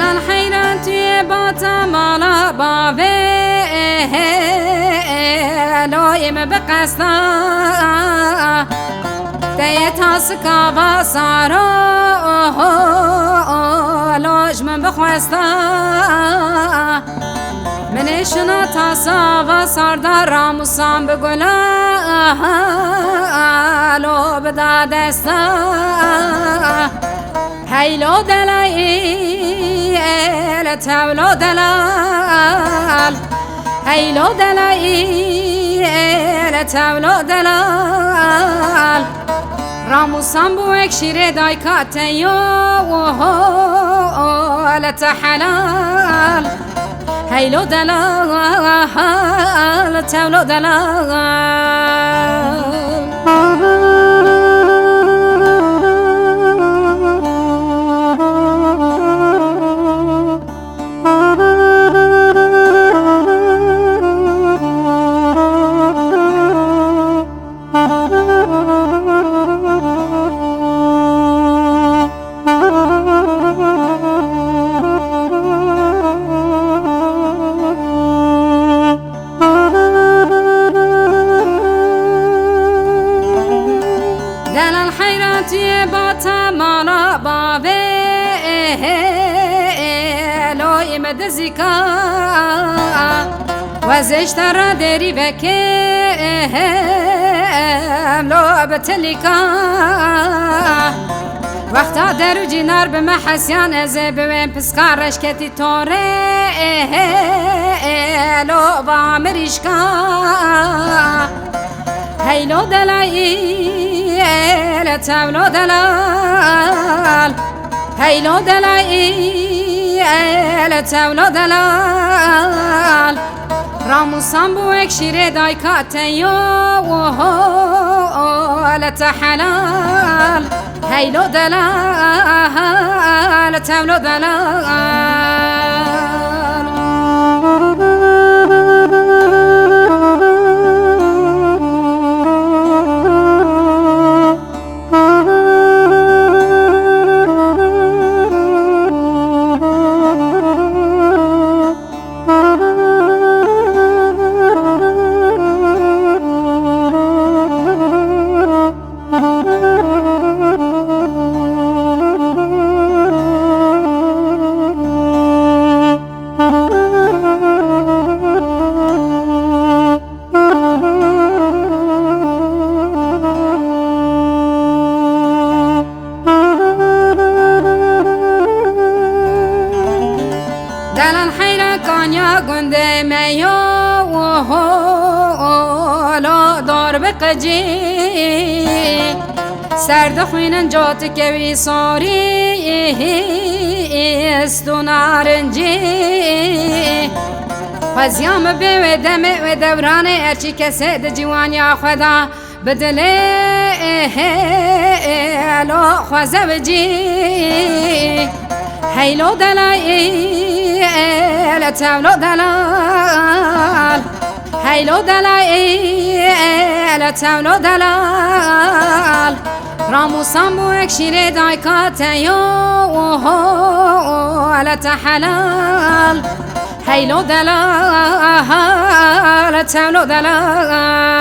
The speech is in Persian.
دلال حیرتی باتا مالا باوه لایم بقصدا دیتا سکاوا سارا لاج من بخواستا منشنا تاسا و ساردار راموسان بگلا لو بدا دستا هیلو دلائل تولو دلال هیلو دلائل تولو دلال راموسان بو اک شیر دایکاتیو لتحلال هیلو دلال تولو دلال دلال حیرتی باتا مالا باوه لایم دزیکا وزشتر دری بکم لو بتلیکا وقتا درو جینار به محسیان از بوین پسکارش کتی توره لو با مریشکا هیلو دلائل تولو دلال هیلو دلائل تولو دلال راموسان بو اک شیر دایکاتیو لتحلال هیلو دلال تولو دلال دلال حیرا کانیا گنده میو لا دار بقجی سرد خوینن جات کوی ساری استو نارنجی خوزیام به دم و دوران ارچی کسی ده جوانیا خدا بدله لا خوزه بجی هیلو دلائل تولو دلال هیلو دلائل تولو دلال راموسان بو اک شیر دایکاتیو لتحلال هیلو دلال تولو دلال